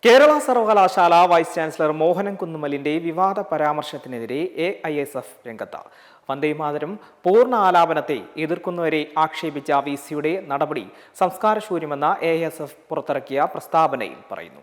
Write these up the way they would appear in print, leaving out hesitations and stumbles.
കേരള സർവകലാശാല vice chancellor Mohanan കുന്നുമലിന്റെ വിവാദ പരാമർശത്തിനെതിരെ AISF രംഗത്ത്. വന്ദേമാതരം പൂർണ്ണ ആലാപനത്തെ എതിർക്കുന്നവരെ ആക്ഷേപിച്ച VCയുടെ നടപടി സംസ്കാരശൂന്യമെന്ന AISF പുറത്തിറക്കിയ പ്രസ്താവനയിൽ പറയുന്നു.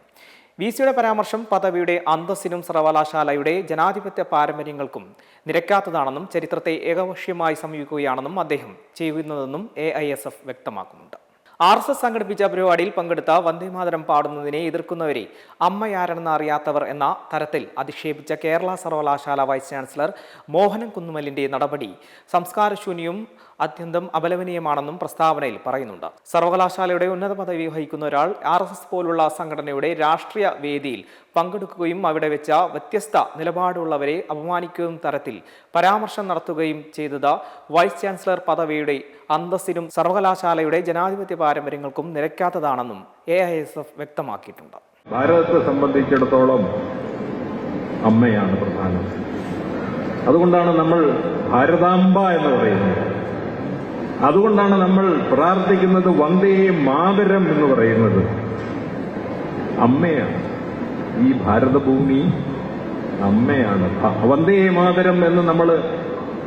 VCയുടെ പരാമർശം പദവിയുടെ അന്തസ്സിനും സർവകലാശാലയുടെ ജനാധിപത്യ പാരമ്പര്യങ്ങൾക്കും നിരക്കാത്തതാണെന്നും ചരിത്രത്തെ ഏകപക്ഷീയമായി സമീപിക്കുകയാണെന്നും അദ്ദേഹം ചെയ്യുന്നതെന്നും AISF വ്യക്തമാക്കുന്നുണ്ട്. RSS സംഘടിപ്പിച്ച പരിപാടിയിൽ പങ്കെടുത്ത വന്ദേമാതരം പാടുന്നതിനെ എതിർക്കുന്നവരെ അമ്മയാരെന്ന് അറിയാത്തവർ എന്ന തരത്തിൽ അധിക്ഷേപിച്ച കേരള സർവകലാശാല വൈസ് ചാൻസലർ മോഹനൻ കുന്നുമലിന്റെ നടപടി സംസ്കാരശൂന്യവും അത്യന്തം അപലപനീയമാണെന്നും പ്രസ്താവനയിൽ പറയുന്നുണ്ട്. സർവകലാശാലയുടെ ഉന്നത പദവി വഹിക്കുന്ന ഒരാൾ RSS പോലുള്ള സംഘടനയുടെ രാഷ്ട്രീയ വേദിയിൽ പങ്കെടുക്കുകയും അവിടെ വെച്ച വ്യത്യസ്ത നിലപാടുള്ളവരെ അപമാനിക്കുകയും തരത്തിൽ പരാമർശം നടത്തുകയും ചെയ്തത് വൈസ് ചാൻസലർ പദവിയുടെ അന്തസ്സിനും സർവകലാശാലയുടെ ജനാധിപത്യ പാരമ്പര്യങ്ങൾക്കും നിരക്കാത്തതാണെന്നും AISF വ്യക്തമാക്കിയിട്ടുണ്ട്. ഭാരതത്തെ സംബന്ധിച്ചിടത്തോളം അമ്മയാണ് പ്രധാനം. അതുകൊണ്ടാണ് നമ്മൾ ഭാരതാംബ എന്ന് പറയുന്നത്. അതുകൊണ്ടാണ് നമ്മൾ പ്രാർത്ഥിക്കുന്നത് വന്ദേ മാതരം എന്ന് പറയുന്നത്. അമ്മയാണ് ഈ ഭാരതഭൂമി, അമ്മയാണ്. വന്ദേ മാതരം എന്ന് നമ്മൾ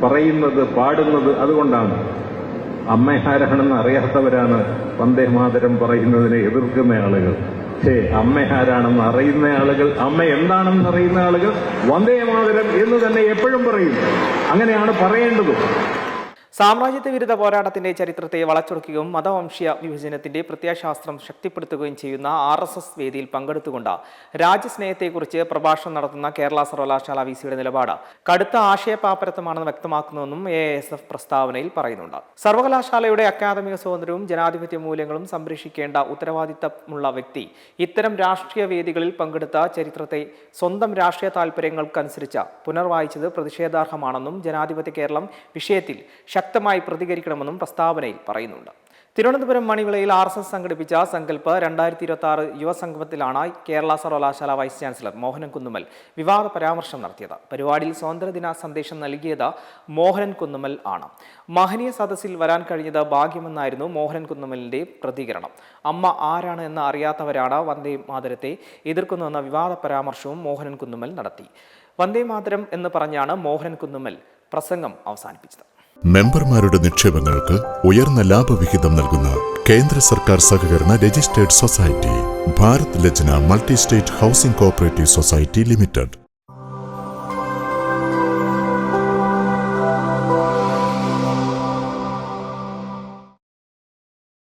പറയുന്നത്, പാടുന്നത് അതുകൊണ്ടാണ്. അമ്മയാരാണെന്ന് അറിയാത്തവരാണ് വന്ദേ മാതരം പറയുന്നതിനെ എതിർക്കുന്ന ആളുകൾ. അമ്മയാരാണെന്ന് അറിയുന്ന ആളുകൾ, അമ്മ എന്താണെന്ന് അറിയുന്ന ആളുകൾ വന്ദേ മാതരം എന്ന് തന്നെ എപ്പോഴും പറയും. അങ്ങനെയാണ് പറയേണ്ടതും. സാമ്രാജ്യത്വ വിരുദ്ധ പോരാട്ടത്തിന്റെ ചരിത്രത്തെ വളച്ചൊടുക്കുകയും മതവംശീയ വിഭജനത്തിന്റെ പ്രത്യയശാസ്ത്രം ശക്തിപ്പെടുത്തുകയും ചെയ്യുന്ന RSS വേദിയിൽ പങ്കെടുത്തുകൊണ്ട് രാജ്യസ്നേഹത്തെക്കുറിച്ച് പ്രഭാഷണം നടത്തുന്ന കേരള സർവകലാശാല VCയുടെ നിലപാട് കടുത്ത ആശയപാപ്പരത്വമാണെന്ന് വ്യക്തമാക്കുന്നുവെന്നും AISF പ്രസ്താവനയിൽ പറയുന്നുണ്ട്. സർവകലാശാലയുടെ അക്കാദമിക സ്വാതന്ത്ര്യവും ജനാധിപത്യ മൂല്യങ്ങളും സംരക്ഷിക്കേണ്ട ഉത്തരവാദിത്തമുള്ള വ്യക്തി ഇത്തരം രാഷ്ട്രീയ വേദികളിൽ പങ്കെടുത്ത ചരിത്രത്തെ സ്വന്തം രാഷ്ട്രീയ താൽപര്യങ്ങൾക്കനുസരിച്ച് പുനർവായിച്ചത് പ്രതിഷേധാർഹമാണെന്നും ജനാധിപത്യ കേരളം വിഷയത്തിൽ ശക്തമായി പ്രതികരിക്കണമെന്നും പ്രസ്താവനയിൽ പറയുന്നുണ്ട്. തിരുവനന്തപുരം മണിവിളയിൽ RSS സംഘടിപ്പിച്ച സങ്കല്പ് 2026 യുവസംഗമത്തിലാണ് കേരള സർവകലാശാല വൈസ് ചാൻസലർ മോഹനൻ കുന്നുമൽ വിവാദ പരാമർശം നടത്തിയത്. പരിപാടിയിൽ സ്വാതന്ത്ര്യദിന സന്ദേശം നൽകിയത് മോഹനൻ കുന്നുമൽ ആണ്. മഹനീയ സദസ്സിൽ വരാൻ കഴിഞ്ഞത് ഭാഗ്യമെന്നായിരുന്നു മോഹനൻ കുന്നുമലിന്റെ പ്രതികരണം. അമ്മ ആരാണ് എന്ന് അറിയാത്തവരാണ് വന്ദേ മാതരത്തെ എതിർക്കുന്നുവെന്ന വിവാദ പരാമർശവും മോഹനൻ കുന്നുമൽ നടത്തി. വന്ദേ മാതരം എന്ന് പറഞ്ഞാണ് മോഹനൻ കുന്നുമൽ പ്രസംഗം അവസാനിപ്പിച്ചത്. മെമ്പർമാരുടെ നിക്ഷേപങ്ങൾക്ക് ഉയർന്ന ലാഭവിഹിതം നൽകുന്ന കേന്ദ്ര സർക്കാർ സഹകരണ registered society Bharat Lajna multi state housing cooperative society limited.